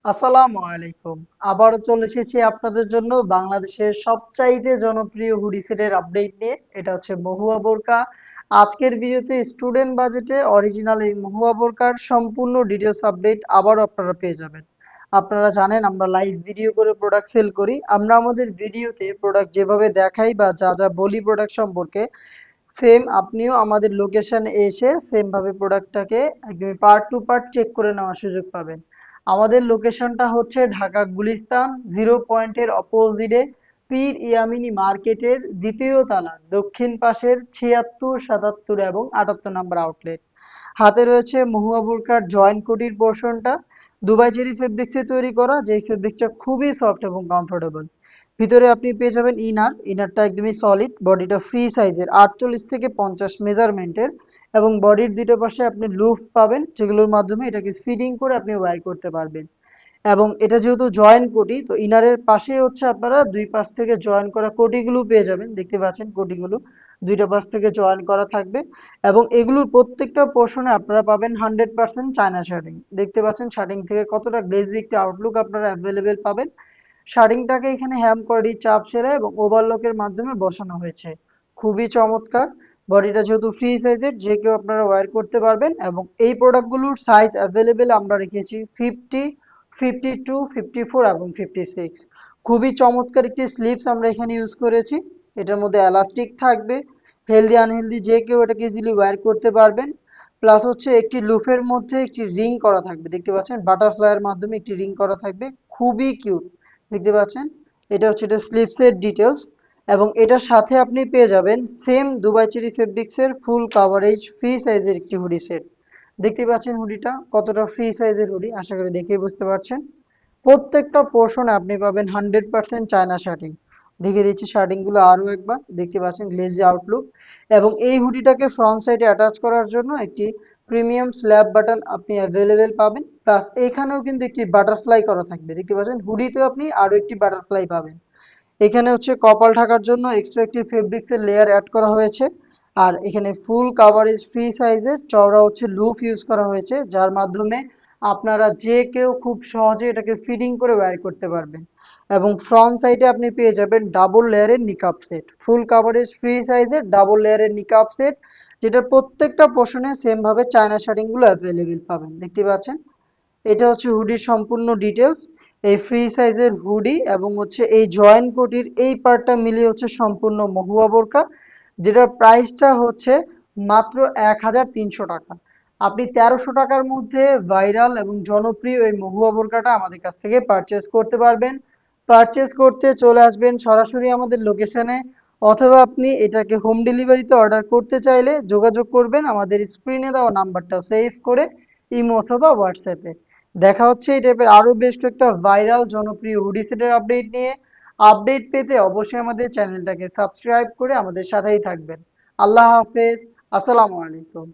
আসসালামু আলাইকুম। আবারও চলে এসেছি আপনাদের জন্য বাংলাদেশের সবচাইতে জনপ্রিয় হুডি সেটের আপডেট নিয়ে। এটা হচ্ছে মহুয়া বোরকা। আজকের ভিডিওতে স্টুডেন্ট বাজেটে অরিজিনাল এই মহুয়া বোরকার সম্পূর্ণ ডিটেলস আপডেট আবারও আপনারা পেয়ে যাবেন। আপনারা জানেন আমরা লাইভ ভিডিও করে প্রোডাক্ট সেল করি। আমরা আমাদের ভিডিওতে প্রোডাক্ট যেভাবে দেখাই বা যা যা বলি প্রোডাক্ট সম্পর্কে সেম আপনিও আমাদের লোকেশনে এসে সেম ভাবে প্রোডাক্টটাকে একদম পার্ট টু পার্ট চেক করে নেওয়ার সুযোগ পাবেন। আমাদের লোকেশনটা হচ্ছে ঢাকা গুলিস্তান জিরো পয়েন্টের অপোজিটে পীর ইয়ামিনী মার্কেটের দ্বিতীয় তলার দক্ষিণ পাশের ৭৬, ৭৭ এবং ৭৮ নম্বর আউটলেট। হাতে রয়েছে মহুয়া বোরকার জয়েন্ট কোটির পোর্শনটা দুবাই চেরি ফেব্রিক্সে তৈরি করা, যেই ফেব্রিকটা খুবই সফট এবং কমফোর্টেবল। ভিতরে আপনি পেয়ে যাবেন ইনারটা একদমই সলিড, বডিটা ফ্রি সাইজের ৪৮ থেকে ৫০ মেজারমেন্টের এবং বডির দুটো পাশে আপনি লুপ পাবেন, যেগুলোর মাধ্যমে এটাকে ফিটিং করে আপনি ওয়্যার করতে পারবেন। এবং এটা যেহেতু জয়েন্ট কোটি, তো ইনারের পাশে হচ্ছে আপনারা দুই পাশ থেকে জয়েন করা কোটিগুলো পেয়ে যাবেন। দেখতে পাচ্ছেন কোটিগুলো দুইটা পাশ থেকে জয়েন করা থাকবে এবং এগুলোর প্রত্যেকটা পোর্শনে আপনারা পাবেন 100% চায়না শার্টিং। দেখতে পাচ্ছেন শার্টিং থেকে কতটা গ্লেজি একটা আউটলুক আপনারা অ্যাভেলেবেল পাবেন। শার্টিংটাকে এখানে হ্যাম করি চাপ সেরা এবং ওভারলকের মাধ্যমে বসানো হয়েছে। খুবই চমৎকার। বডিটা যেহেতু ফ্রি সাইজের, যে কেউ আপনারা ওয়্যার করতে পারবেন এবং এই প্রোডাক্টগুলোর সাইজ অ্যাভেলেবেল আমরা রেখেছি 50, 52, 54 এবং 56। খুবই চমৎকার একটি স্লিপস আমরা এখানে ইউজ করেছি। এটার মধ্যে এলাস্টিক থাকবে, হেলদি আনহেলদি যে কেউ এটাকে ইজিলি ওয়্যার করতে পারবেন। প্লাস হচ্ছে একটি লুফের মধ্যে একটি রিং করা থাকবে, দেখতে পাচ্ছেন বাটারফ্লাইয়ের মাধ্যমে একটি রিং করা থাকবে, খুবই কিউট। দেখতে পাচ্ছেন এটা হচ্ছে এটা স্লিপসের ডিটেলস এবং এটার সাথে আপনি পেয়ে যাবেন সেম দুবাই চেরি ফেব্রিক্সের ফুল কাভারেজ ফ্রি সাইজের একটি হুডি সেট। দেখতে পাচ্ছেন হুডিটা কতটা ফ্রি সাইজের হুডি, আশা করি দেখেই বুঝতে পারছেন। প্রত্যেকটা পোর্শনে আপনি পাবেন 100% চায়না শার্টিং। দেখিয়ে দিচ্ছি শার্টিং গুলো আরো একবার, দেখতে পাচ্ছেন গ্লেজি আউটলুক। এবং এই হুডিটাকে ফ্রন্ট সাইডে অ্যাটাচ করার জন্য একটি প্রিমিয়াম স্ল্যাব বাটন আপনি অ্যাভেলেবেল পাবেন। প্লাস এখানেও কিন্তু একটি বাটারফ্লাই করা থাকবে, দেখতে পাচ্ছেন হুডিতেও আপনি আরো একটি বাটারফ্লাই পাবেন। এখানে হচ্ছে কপাল ঢাকার জন্য এক্সট্রা একটি ফেব্রিক্সের লেয়ার অ্যাড করা হয়েছে। আর এখানে ফুল কাভারেজ ফ্রি সাইজের চওড়া হচ্ছে লুপ ইউজ করা হয়েছে, যার মাধ্যমে আপনারা যে কেউ খুব সহজে এটাকে ফিটিং করে ওয়্যার করতে পারবেন। এবং ফ্রন্ট সাইডে আপনি পেয়ে যাবেন ডাবল লেয়ারের নিকাপ সেট, ফুল কাভারেজ ফ্রি সাইজের ডাবল লেয়ারের নিকাপ সেট, যেটার প্রত্যেকটা পোর্শনে সেম ভাবে চায়না শার্টিং গুলো অ্যাভেলেবেল পাবেন। দেখতে পাচ্ছেন এটা হচ্ছে হুডির সম্পূর্ণ ডিটেলস। এই ফ্রি সাইজের হুডি এবং হচ্ছে এই জয়েন্ট কোটির এই পার্টটা মিলিয়ে হচ্ছে সম্পূর্ণ মহুয়া বোরকা, যেটার প্রাইসটা হচ্ছে মাত্র ১,৩০০ টাকা। আপনি ১৩০০ টাকার মধ্যে ভাইরাল এবং জনপ্রিয় এই মহুয়া বোরকাটা আমাদের কাছ থেকে পারচেস করতে পারবেন। পারচেস করতে চলে আসবেন সরাসরি আমাদের লোকেশনে, অথবা আপনি এটাকে হোম ডেলিভারিতে অর্ডার করতে চাইলে যোগাযোগ করবেন আমাদের স্ক্রিনে দেওয়া নাম্বারটা সেভ করে ইমো অথবা হোয়াটসঅ্যাপে। দেখা হচ্ছে এই টাইপের আরো বেশ কয়েকটা ভাইরাল জনপ্রিয় হুডি সেটের আপডেট নিয়ে। আপডেট পেতে অবশ্যই আমাদের চ্যানেলটাকে সাবস্ক্রাইব করে আমাদের সাথেই থাকবেন। আল্লাহ হাফেজ। আসসালামু আলাইকুম।